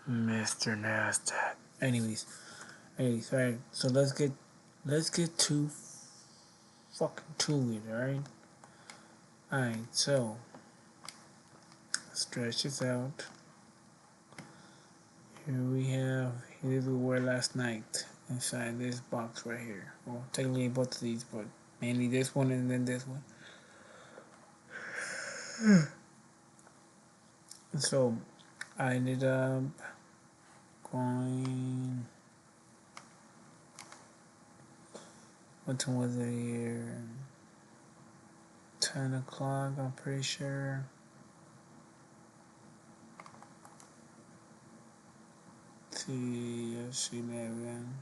Mr. Nasdaq. Anyways, alright. So let's get to fucking to it, alright? Alright, so stretch this out. Here we were last night inside this box right here. Well, technically both of these, but mainly this one and then this one. So I ended up going. What time was it here? 10 o'clock, I'm pretty sure. See, 11,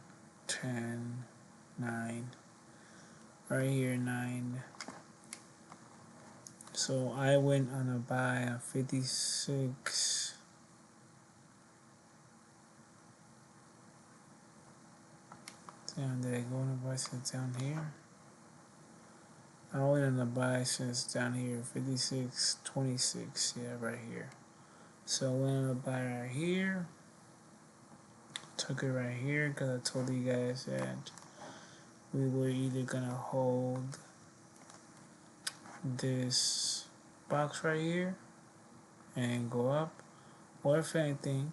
10, 9. Right here, 9. So I went on a buy of 56. Damn, did I go on a buy since down here? I went on a buy since down here, 56.26. Yeah, right here. So I went on a buy right here. Took it right here because I told you guys that we were either gonna hold this box right here and go up, or if anything,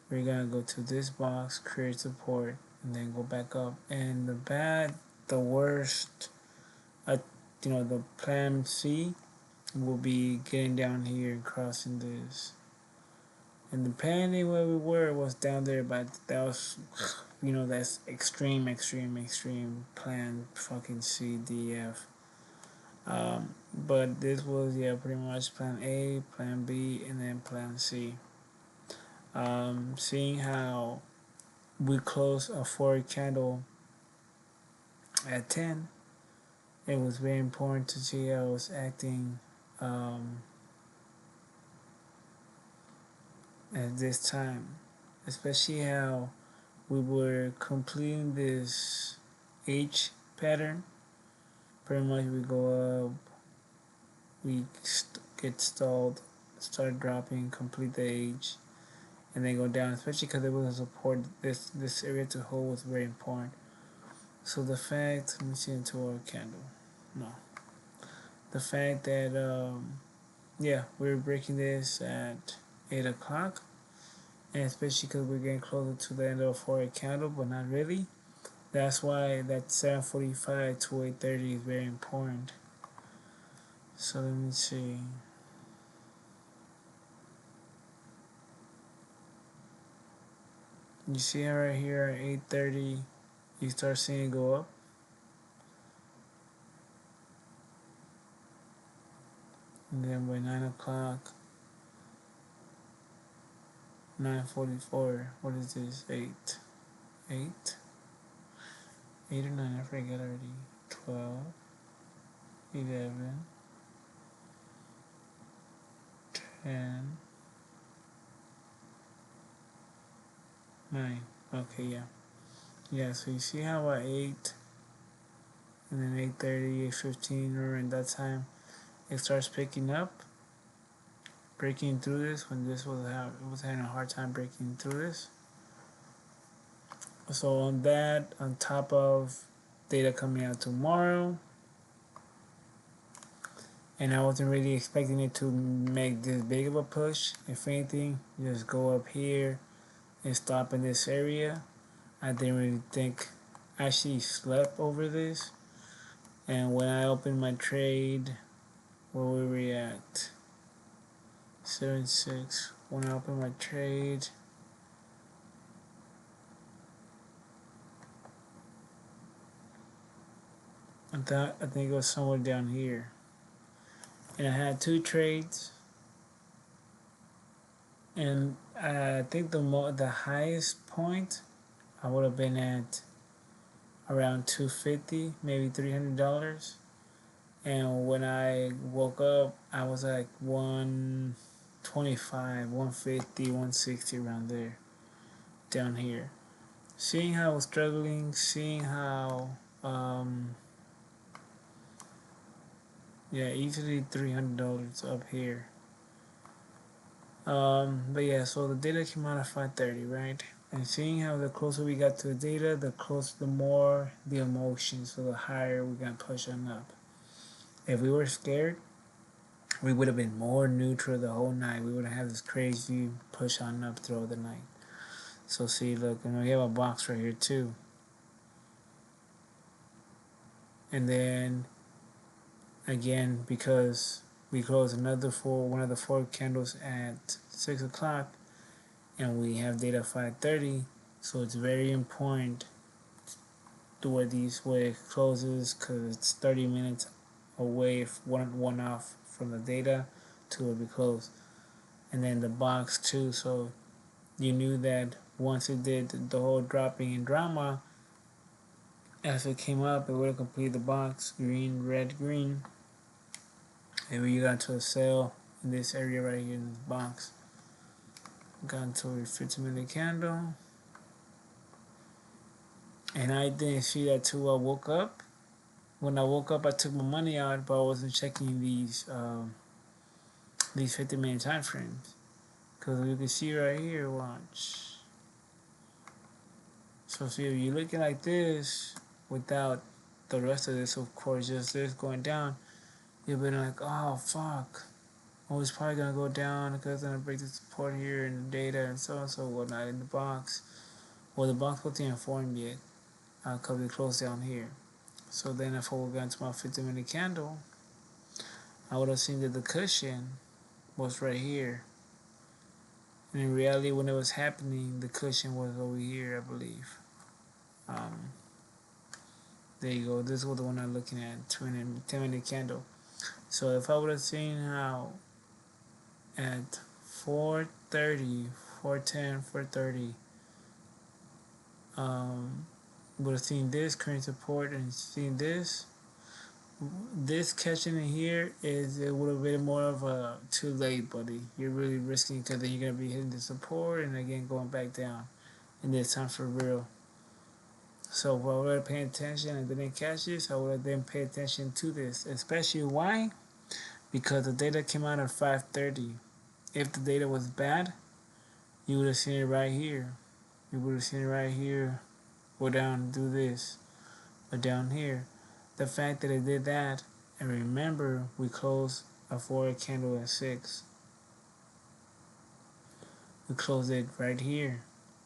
we're gonna go to this box, create support, and then go back up. And the worst, uh, the plan C will be getting down here and crossing this. And depending where we were was down there, but that was, that's extreme plan fucking C, D, F. But this was, yeah, pretty much plan A, plan B, and then plan C. Seeing how we closed a forward candle at 10, it was very important to see how I was acting at this time, especially how we were completing this H pattern. Pretty much we go up, we get stalled, start dropping, complete the H, and then go down, especially because it was a support. This area to hold was very important. So the fact, let me see into our candle. No, the fact that yeah, we're breaking this at 8 o'clock, and especially because we're getting closer to the end of a 4 candle, but not really. That's why that 7:45 to 8:30 is very important. So let me see. You see how right here at 8:30, you start seeing it go up. And then by 9 o'clock, 9:44, what is this? 8. 8? 8 or 9, I forget already. 12, 11, 10, 9. Okay, yeah. Yeah, so you see how at 8 and then 8:30, 8:15, or in that time, it starts picking up, breaking through this when this was having a hard time breaking through this. So on that, on top of data coming out tomorrow, and I wasn't really expecting it to make this big of a push. If anything, just go up here and stop in this area. I didn't really think I actually slept over this. And when I opened my trade, where were we at? 7.6. When I opened my trade, I think it was somewhere down here. And I had 2 trades, and I think the highest point I would have been at around 250, maybe $300. And when I woke up, I was like 125, 150, 160 around there, down here. Seeing how I was struggling, seeing how, yeah, easily $300 up here. But yeah, so the data came out at 5:30, right? And seeing how the closer we got to the data, the more the emotion, so the higher we got push on up. If we were scared, we would have been more neutral the whole night. We would have this crazy push on up throughout the night. So see, look, and we have a box right here too. And then again, because we closed one of the four candles at 6 o'clock, and we have data 5:30, so it's very important to where it closes because it's 30 minutes away, one off from the data to it be closed, and then the box too. So you knew that once it did the whole dropping in drama, as it came up, it would have completed the box green, red, green. Maybe you got to a sale in this area right here in this box. Got into a 15-minute candle. And I didn't see that till I woke up. When I woke up, I took my money out, but I wasn't checking these 50-minute time frames. Because you can see right here, watch. So see, if you're looking like this, without the rest of this, of course, just this going down, you'll be like, oh, fuck. Oh, it's probably going to go down because it's going to break the support here in the data and so and so whatnot in the box. Well, the box wasn't informed yet because we closed down here. So then if I would got into my 50-minute candle, I would have seen that the cushion was right here. And in reality, when it was happening, the cushion was over here, I believe. Um, there you go. This was the one I'm looking at, 10-minute candle. So if I would have seen how at 4:30, 4:10, 4:30, would have seen this current support and seen this catching in here is it would have been more of a too late, buddy. You're really risking because then you're gonna be hitting the support and again going back down, and this time for real. So while we're paying attention and didn't catch this, I would have then pay attention to this, especially why? Because the data came out at 5:30. If the data was bad, you would have seen it right here. You would have seen it right here. Go down, do this, or down here. The fact that it did that, and remember, we closed a forward candle at 6. We closed it right here.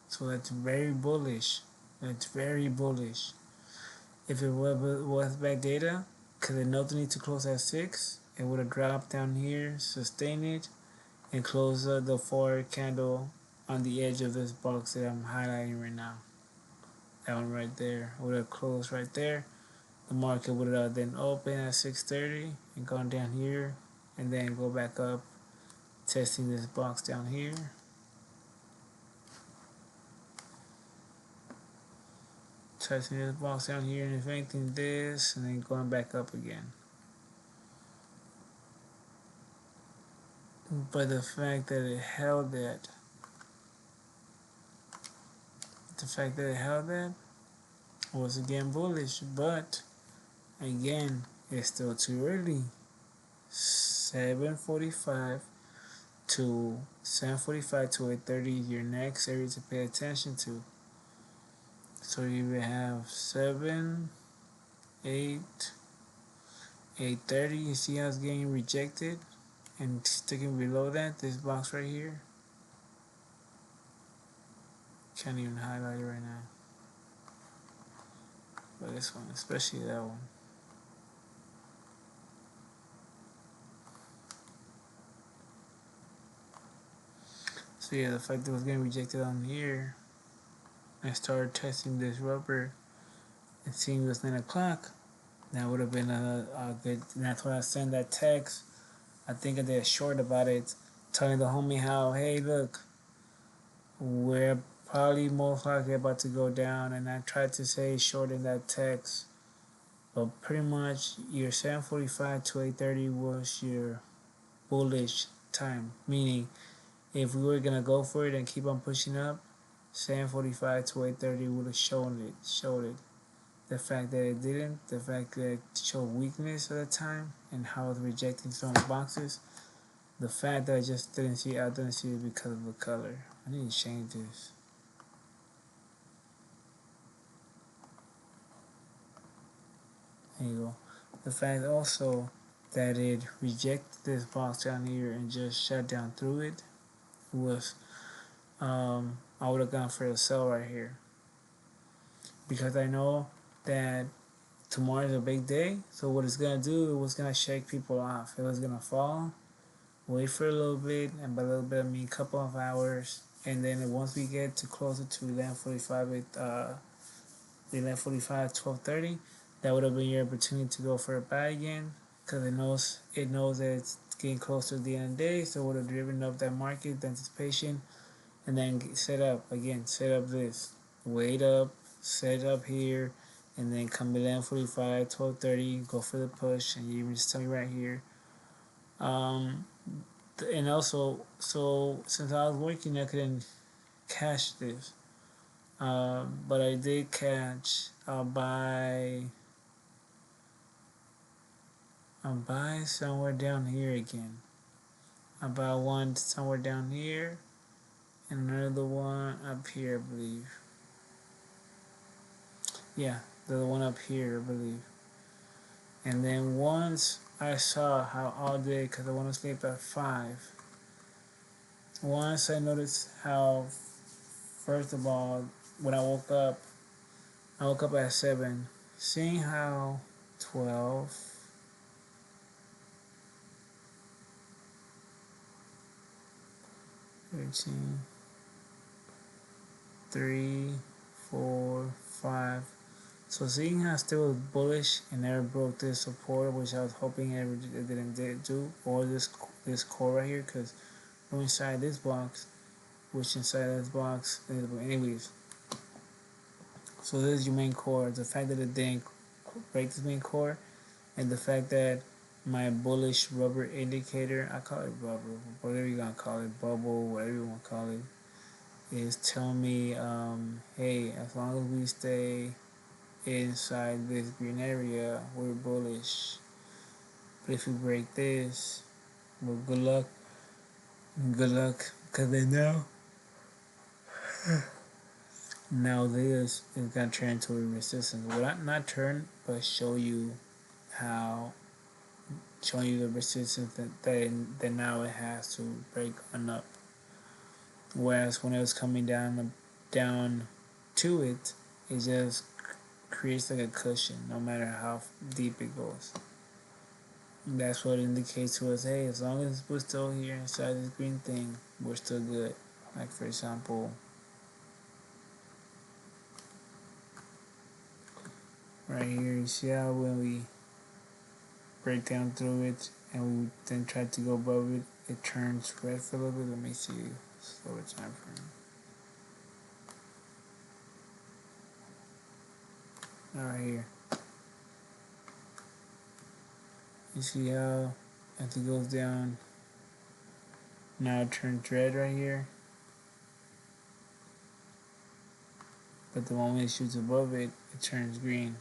So that's very bullish. That's very bullish. If it was back data, because it knows it needs to close at 6, it would have dropped down here, sustain it, and close the forward candle on the edge of this box that I'm highlighting right now. That one right there would have closed right there. The market would have then opened at 6:30 and gone down here and then go back up, testing this box down here. Testing this box down here, and if anything, this, and then going back up again. But the fact that it held that, was again bullish, but again, it's still too early. 7:45 to 8:30 is your next area to pay attention to. So you will have 7, 8, 8:30. You see how it's getting rejected and sticking below that, this box right here. Can't even highlight it right now. But this one, especially that one. So yeah, the fact that it was getting rejected on here, I started testing this rubber and seeing it was 9 o'clock. That would have been a good, and that's why I sent that text. I think I did a short about it, telling the homie how, hey, look, we're probably most likely about to go down, and I tried to say short in that text, but pretty much your 7:45 to 8:30 was your bullish time, meaning if we were gonna go for it and keep on pushing up, 7:45 to 8:30 would have showed it. The fact that it didn't, the fact that it showed weakness at the time, and how it was rejecting some boxes, The fact that I didn't see it because of the color. I need to change this. There you go. The fact also that it rejected this box down here and just shut down through it was, I would have gone for a sell right here, because I know that tomorrow's a big day. So what it's gonna do, it was gonna shake people off. It was gonna fall, wait for a little bit, and by a little bit I mean a couple of hours, and then once we get to closer to 11:45, 11:45, 12:30, that would have been your opportunity to go for a buy again, because it knows that it's getting closer to the end of the day, so it would have driven up that market, the anticipation, and then set up again, set up this, wait up, set up here, and then come 11:45, 12:30, go for the push, and you even just tell me right here. Um, and also, so since I was working, I couldn't catch this. But I did catch. I'll buy somewhere down here again. I'll buy one somewhere down here, and another one up here, I believe. Yeah, the one up here, I believe. And then once I saw how all day, because I want to sleep at 5. Once I noticed how, first of all, when I woke up at 7. Seeing how 12, 13, 3, 4, 5. So seeing how still was bullish and never broke this support, which I was hoping it didn't do, or this core right here, because we're inside this box, which inside this box, anyways. So this is your main core. The fact that it didn't break this main core, and the fact that my bullish rubber indicator, I call it rubber, whatever you gonna call it, bubble, whatever you want to call it, is telling me, hey, as long as we stay inside this green area, we're bullish. But if we break this, well, good luck. Good luck, because they know. Now this is gonna turn into a resistance. Well, not turn, but show you how, showing you the resistance that now it has to break on up. Whereas when it was coming down to it, it just creates like a cushion, no matter how deep it goes. That's what it indicates to us. Hey, as long as we're still here inside this green thing, we're still good. Like for example, right here, you see how when we break down through it and we then try to go above it, it turns red for a little bit. Let me see slower time frame. Right here, you see how as it goes down, now it turns red right here. But the moment it shoots above it, it turns green.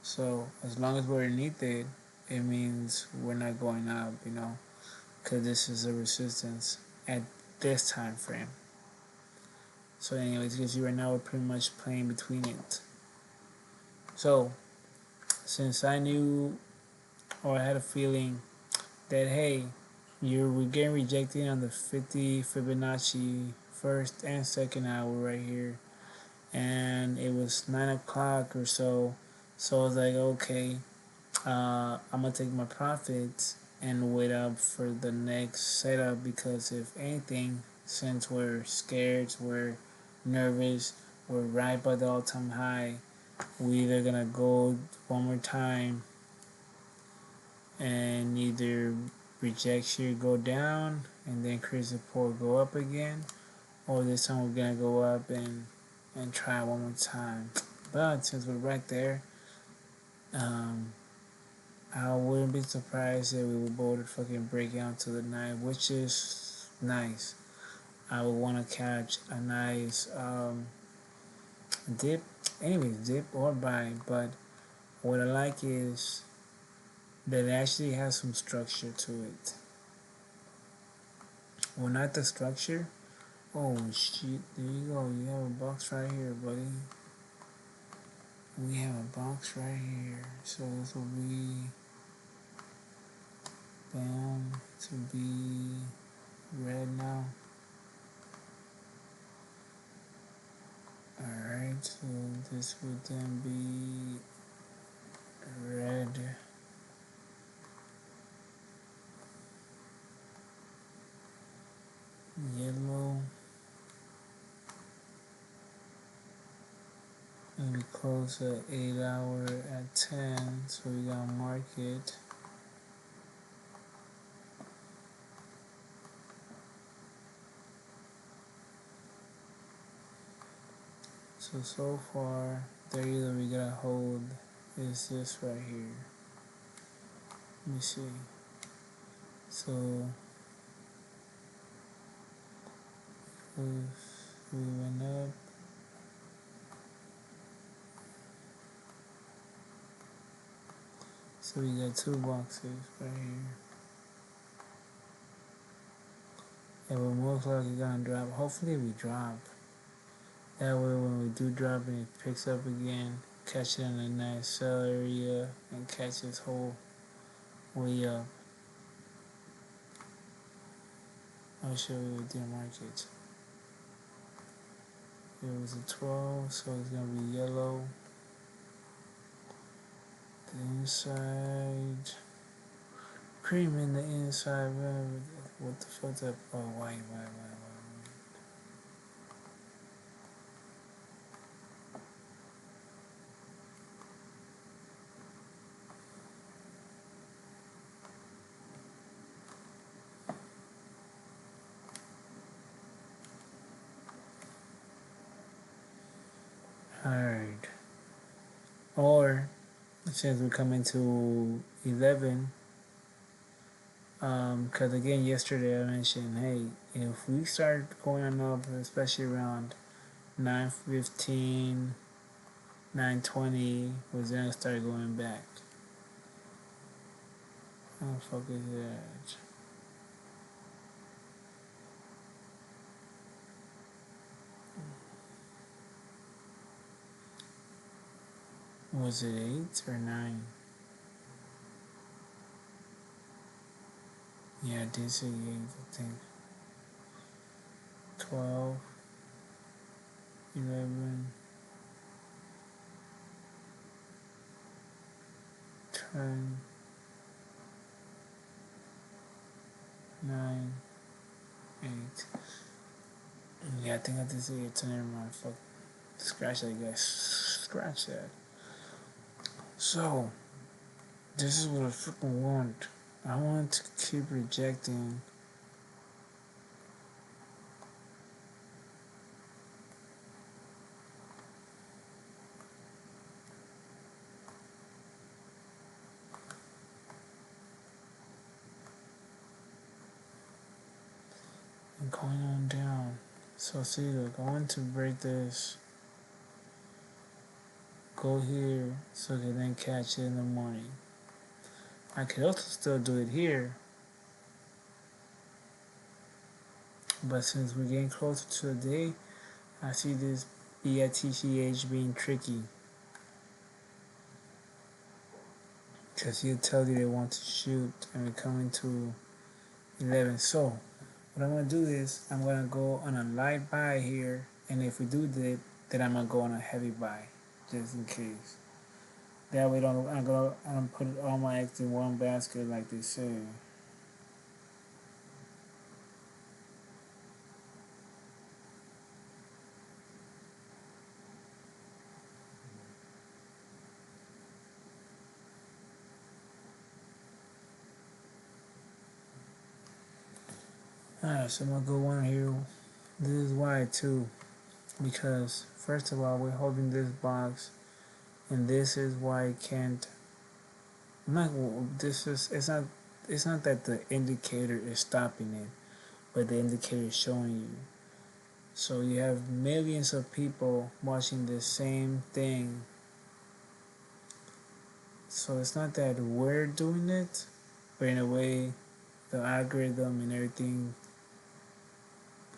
So as long as we're underneath it, it means we're not going up, because this is a resistance at this time frame. So anyways, you can see right now we're pretty much playing between it. So since I knew, or I had a feeling that hey, we're getting rejected on the 50 Fibonacci first and second hour right here, and it was 9 o'clock or so. So I was like, okay, I'm gonna take my profits and wait up for the next setup, because if anything, since we're scared, we're nervous, we're right by the all-time high, we either gonna go one more time and either reject here, go down, and then create support, go up again, or this time we're gonna go up and try one more time. But since we're right there, I wouldn't be surprised if we were both fucking break out to the night, which is nice. I would want to catch a nice dip, anyways, dip or buy. But what I like is that it actually has some structure to it. Well, not the structure. Oh shit! There you go. You have a box right here, buddy. We have a box right here. So this will be bound to be red now. Alright, so this would then be red, yellow, and we close at 8 hour at 10, so we gotta mark it. So far, the area that we gotta hold is this right here. Let me see. So, if we went up, so we got two boxes right here. And we're most likely gonna drop. Hopefully we drop. That way when we do drop and it picks up again, catch it in a nice sell area and catch this whole way up. I'll show you with the market. It was a 12, so it's gonna be yellow. The inside, cream in the inside. What the fuck's that? Oh, white. Alright. Or, since we're coming to 11, because again, yesterday I mentioned, hey, if we start going up, especially around 9:15, 9:20, we're gonna start going back. How the fuck is that? Was it 8 or 9? Yeah, I did say 8, I think. 12, 11, 10, 9, 8. Yeah, I think I did say 8, so never mind. Fuck. Scratch that, guys. Scratch that. So, this is what I freaking want. I want to keep rejecting and going on down. So see, look, I want to break this, go here, so I can then catch it in the morning. I could also still do it here, but since we're getting closer to the day, I see this BITCH being tricky. Because he'll tell you they want to shoot, and we're coming to 11. So, what I'm going to do is, I'm going to go on a light buy here, and if we do that, then I'm going to go on a heavy buy, just in case. That way I don't put all my eggs in one basket like they say. Alright, so I'm going to go on here. This is why too, because first of all, we're holding this box, and this is why it can't. It's not that the indicator is stopping it, but the indicator is showing you. So you have millions of people watching the same thing. So it's not that we're doing it, but in a way, the algorithm and everything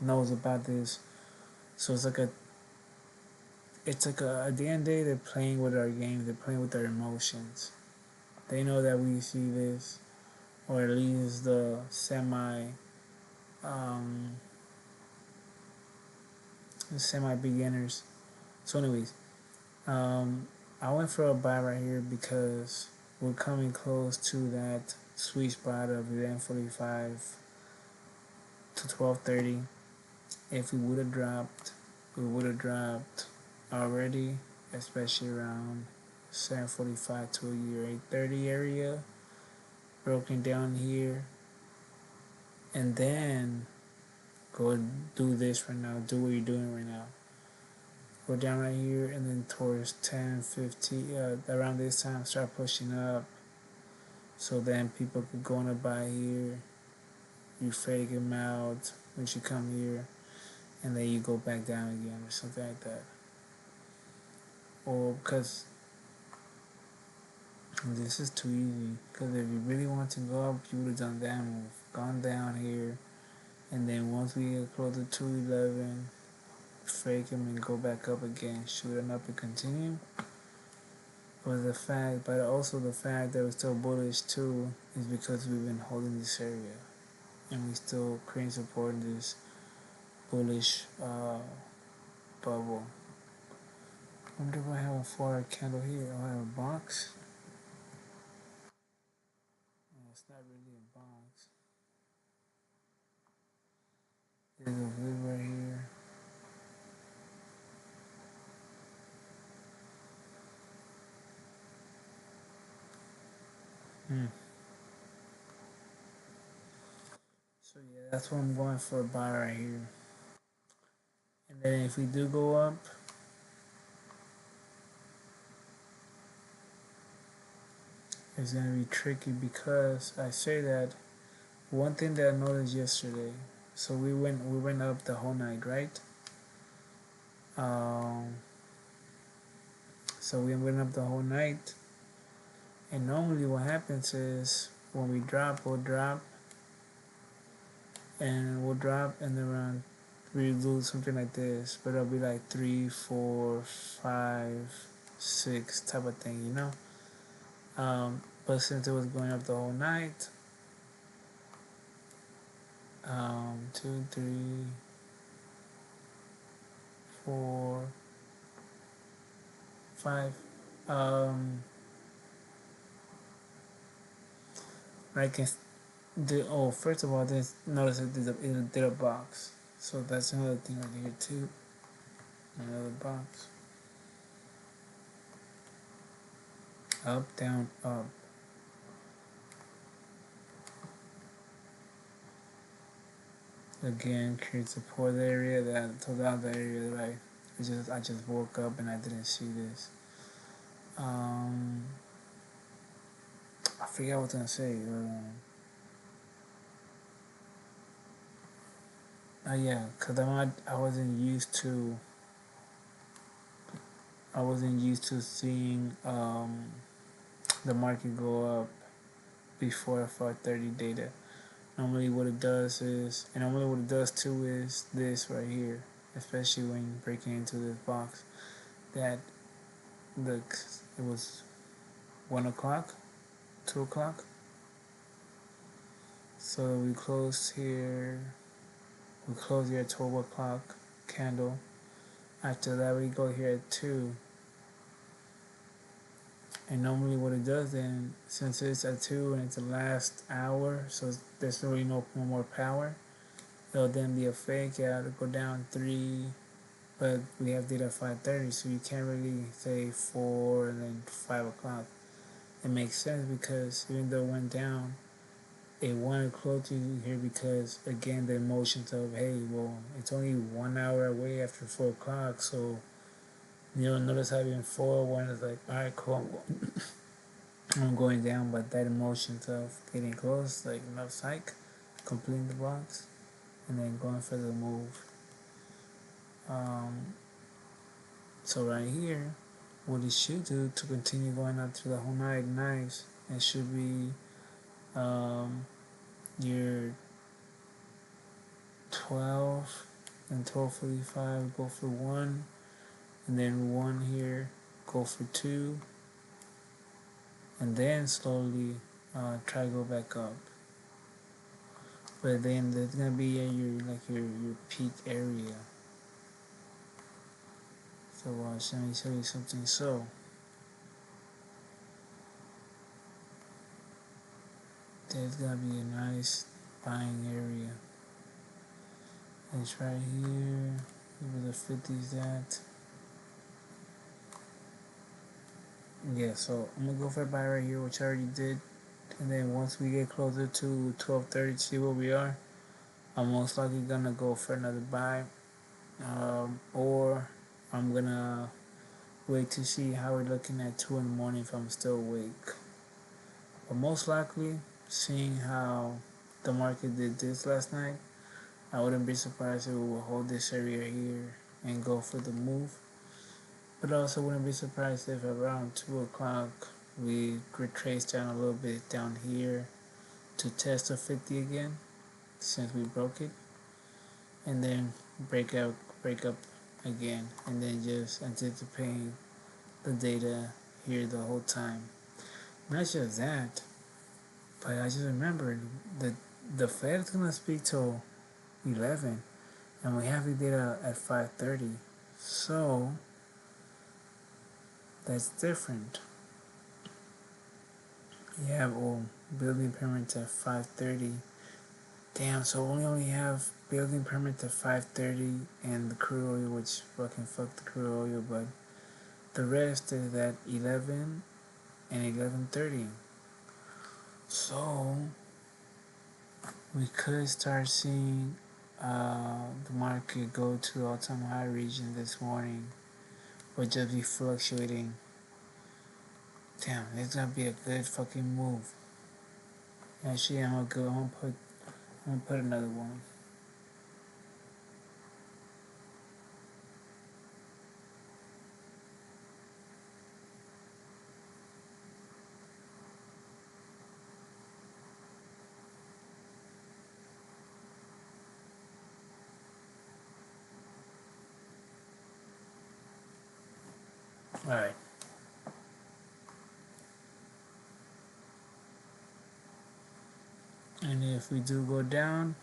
knows about this. So it's like a at the end of the day they're playing with our games, they're playing with our emotions. They know that we see this, or at least the um, semi beginners. So anyways, um, I went for a buy right here because we're coming close to that sweet spot of 11:45 to 12:30. If we would have dropped, we would have dropped already, especially around 7:45 to your 8:30 area, broken down here, and then go do this right now. Do what you're doing right now. Go down right here, and then towards 10:50, around this time, start pushing up. So then people could go on a buy here. You fake them out when you come here, and then you go back down again or something like that. Or because this is too easy. Because if you really want to go up, you would have done that move. Gone down here, and then once we get closer to 11, fake him and go back up again. Shoot him up and continue. But also the fact that we're still bullish too is because we've been holding this area. And we still creating support in this bullish bubble. I wonder if I have a 4 candle here. Oh, I have a box. Oh, it's not really a box. There's a vid right here. So yeah, that's what I'm going for a buy right here. And then if we do go up, it's gonna be tricky because I say that one thing that I noticed yesterday. So we went up the whole night, right? Um, so we went up the whole night, and normally what happens is when we drop, we'll drop, and then around we lose something like this, but it'll be like 3, 4, 5, 6 type of thing, you know. But since it was going up the whole night, 2, 3, 4, 5. Like first of all, this notice that it did a box, so that's another thing right here too. Another box, up, down, up. Again, create support area that told out the area that I just woke up and I didn't see this. I forget what I was gonna say. Yeah, cause I wasn't used to seeing the market go up before 4:30 data. Normally what it does too is this right here, especially when you're breaking into this box. That look, it was 1 o'clock, 2 o'clock. So we closed here. We close here at 12 o'clock candle. After that, we go here at 2. And normally, what it does then, since it's at 2 and it's the last hour, so there's really no more power, it'll then be a fake out, it'll go down 3. But we have data at 5:30, so you can't really say 4 and then 5 o'clock. It makes sense because even though it went down, it wanted close to here because again the emotions of hey, well, it's only 1 hour away after 4 o'clock, so notice how even 4 1 is like all right, cool, I'm going down, but that emotions of getting close, like enough psych, completing the box, and then going for the move. Um, so right here, what it should do to continue going up to the whole night, nice, it should be your 12 then 12:45 go for 1, and then 1 here, go for 2, and then slowly try to go back up. But then there's gonna be your peak area. So watch, let me show you something. So there's gonna be a nice buying area. It's right here. Where the 50s at. Yeah, so I'm gonna go for a buy right here, which I already did. And then once we get closer to 12:30 to see where we are, I'm most likely gonna go for another buy. Or I'm gonna wait to see how we're looking at 2 in the morning if I'm still awake. But most likely, seeing how the market did this last night, I wouldn't be surprised if we will hold this area here and go for the move. But I also wouldn't be surprised if around 2 o'clock we retrace down a little bit down here to test a 50 again, since we broke it, and then break up again, and then just anticipating the data here the whole time. Not just that, but I just remembered that the Fed's gonna speak till 11, and we have the data at 5:30, so that's different. You have building permits at 5:30. Damn, so we only have building permits at 5:30 and the crude oil, which fucking fuck the crude oil, but the rest is at 11 and 11:30. So we could start seeing the market go to all-time high region this morning, or just be fluctuating. Damn, it's gonna be a good fucking move. Actually, I'm gonna put another one. All right. And if we do go down,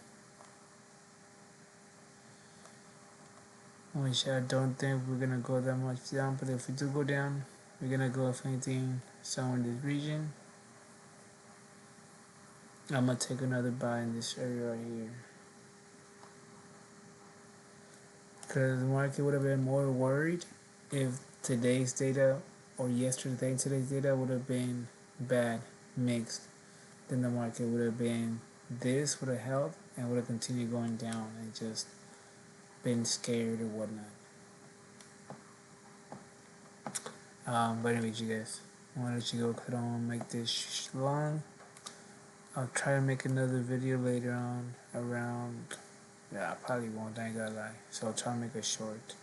which I don't think we're gonna go that much down, but if we do go down, we're gonna go, if anything, somewhere in this region. I'm gonna take another buy in this area right here. Because the market would have been more worried if today's data or today's data would have been bad, mixed. Then the market would have been, this would have held and would have continued going down and just been scared or whatnot. But anyways, you guys, I want to let you go because I don't want to make this long. I'll try to make another video later on around, yeah, I probably won't, I ain't gonna lie. So I'll try to make it short.